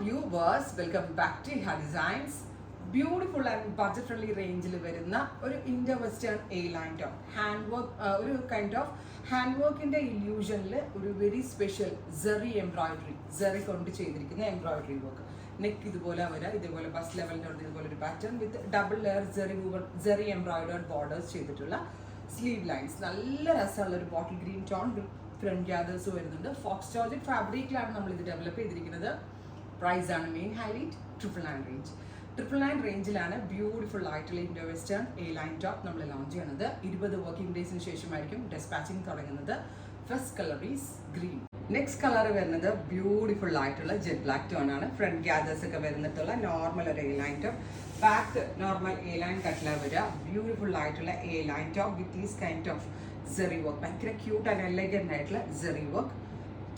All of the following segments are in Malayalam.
വ്യൂവേഴ്സ്, വെൽക്കം ബാക്ക് ടു ഹാ designs. Beautiful and budget friendly റേഞ്ചിൽ വരുന്ന ഒരു Indo western A line top hand work, ഒരു കൈൻഡ് ഓഫ് ഹാൻഡ് വർക്കിന്റെ ഇല്യൂഷനിൽ ഒരു വെരി സ്പെഷ്യൽ സെറി എംബ്രോയിഡറി, സെറി കൊണ്ട് ചെയ്തിരിക്കുന്ന എംബ്രോയിഡറി വർക്ക്. നെക്ക് ഇതുപോലെ വരാം, ഇതേപോലെ ബസ് ലെവലിൻ്റെ ഇതുപോലെ ഒരു pattern with double layer zari embroidered borders ചെയ്തിട്ടുള്ള സ്ലീവ് ലൈൻസ്. നല്ല രസമുള്ള ഒരു bottle green tone front gathers വരുന്നുണ്ട്. ഫോക്സ് ജോർജറ്റ് ഫാബ്രിക്കിലാണ് നമ്മൾ ഇത് ഡെവലപ്പ് ചെയ്തിരിക്കുന്നത്. പ്രൈസ് ആണ് മെയിൻ ഹൈലൈറ്റ്. 999 റേഞ്ച്. 999 റേഞ്ചിലാണ് ബ്യൂട്ടിഫുൾ ആയിട്ടുള്ള Indo western A line top നമ്മൾ ലോഞ്ച് ചെയ്യുന്നത്. 20 വർക്കിംഗ് ഡേയ്സിന് ശേഷമായിരിക്കും ഡെസ്പാച്ചിങ് തുടങ്ങുന്നത്. First colour is green. Next colour വരുന്നത് ബ്യൂട്ടിഫുൾ ആയിട്ടുള്ള ജെറ്റ് ബ്ലാക്ക് ടോൺ ആണ്. ഫ്രണ്ട് ഗ്യാദേഴ്സ് ഒക്കെ വരുന്നിട്ടുള്ള നോർമൽ ഒരു A line top. Back normal A line കട്ടില വരിക. ബ്യൂട്ടിഫുൾ ആയിട്ടുള്ള A line top with is kind of zari work. ഭയങ്കര ക്യൂട്ട് ആൻഡ് എലഗന്റ് ആയിട്ടുള്ള സെറി വർക്ക്.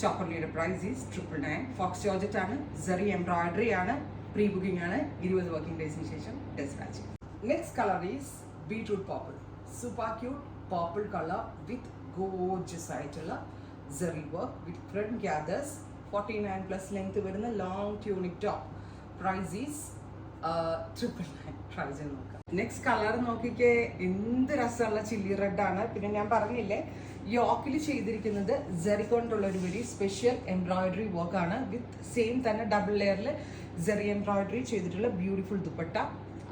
ചോപ്പർലിയുടെ പ്രൈസ് ഈസ് 999. ഫോക്സ് ജോർജറ്റ് ആണ്, സെറി എംബ്രോയിഡറി ആണ്, പ്രീ ബുക്കിംഗ് ആണ്. 20 വർക്കിംഗ് ഡേയ്സിന് ശേഷം despatch. Next colour is beetroot purple. Super cute purple colour with gorgeous ആയിട്ടുള്ള zari work with front gathers. 49+ length വരുന്ന long tunic top. Price is 999. Try ചെയ്ത് നോക്കാം. നെക്സ്റ്റ് കളർ നോക്കിക്കേ, എന്ത് രസമുള്ള ചില്ലി റെഡ് ആണ്. പിന്നെ ഞാൻ പറഞ്ഞില്ലേ, യോക്കിൽ ചെയ്തിരിക്കുന്നത് സെറി കൊണ്ടുള്ള ഒരു വെരി സ്പെഷ്യൽ എംബ്രോയിഡറി വർക്ക് ആണ്. വിത്ത് സെയിം തന്നെ ഡബിൾ ലെയറിൽ സെറി എംബ്രോയിഡറി ചെയ്തിട്ടുള്ള ബ്യൂട്ടിഫുൾ ദുപ്പട്ട.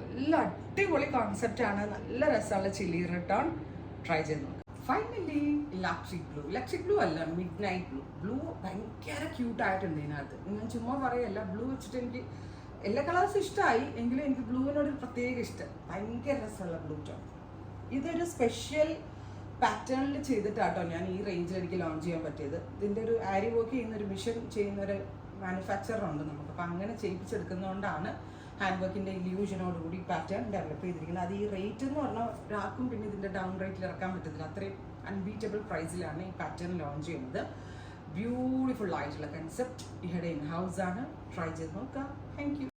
നല്ല അടിപൊളി കോൺസെപ്റ്റ് ആണ്. നല്ല രസമുള്ള ചില്ലി റെഡ് ആണ്. ട്രൈ ചെയ്ത് നോക്കാം. Finally electric blue. Electric blue അല്ല, മിഡ് നൈറ്റ് ബ്ലൂ. ബ്ലൂ ഭയങ്കര ക്യൂട്ടായിട്ടുണ്ട് ഇതിനകത്ത്. ഞാൻ ചുമ്മാ പറയല്ല, ബ്ലൂ വെച്ചിട്ട് എനിക്ക് എല്ലാ കളേഴ്സും ഇഷ്ടമായി, എങ്കിലും എനിക്ക് ബ്ലൂവിനോട് പ്രത്യേക ഇഷ്ടം. ഭയങ്കര രസമുള്ള ബ്ലൂ ടോൺ. ഇതൊരു സ്പെഷ്യൽ പാറ്റേണിൽ ചെയ്തിട്ടാട്ടോ ഞാൻ ഈ റേഞ്ചിൽ എനിക്ക് ലോഞ്ച് ചെയ്യാൻ പറ്റിയത്. ഇതിൻ്റെ ഒരു ആരി വർക്ക് ചെയ്യുന്ന ഒരു മിഷൻ ചെയ്യുന്ന ഒരു മാനുഫാക്ചറർ ഉണ്ട് നമുക്ക്. അപ്പം അങ്ങനെ ചെയ്യിപ്പിച്ചെടുക്കുന്നതുകൊണ്ടാണ് ഹാൻഡ് വർക്കിൻ്റെ ഇല്യൂഷനോടുകൂടി പാറ്റേൺ ഡെവലപ്പ് ചെയ്തിരിക്കുന്നത്. അത് ഈ റേറ്റ് എന്ന് പറഞ്ഞാൽ ഒരാൾക്കും പിന്നെ ഇതിൻ്റെ ഡൗൺ റേറ്റിൽ ഇറക്കാൻ പറ്റത്തില്ല. അത്രയും അൺബീറ്റബിൾ പ്രൈസിലാണ് ഈ പാറ്റേൺ ലോഞ്ച് ചെയ്യുന്നത്. ബ്യൂട്ടിഫുൾ ആയിട്ടുള്ള കൺസെപ്റ്റ്. ഇവിടെ ഇൻ ഹൗസ് ആണ്. ട്രൈ ചെയ്ത് നോക്കാം. Thank you.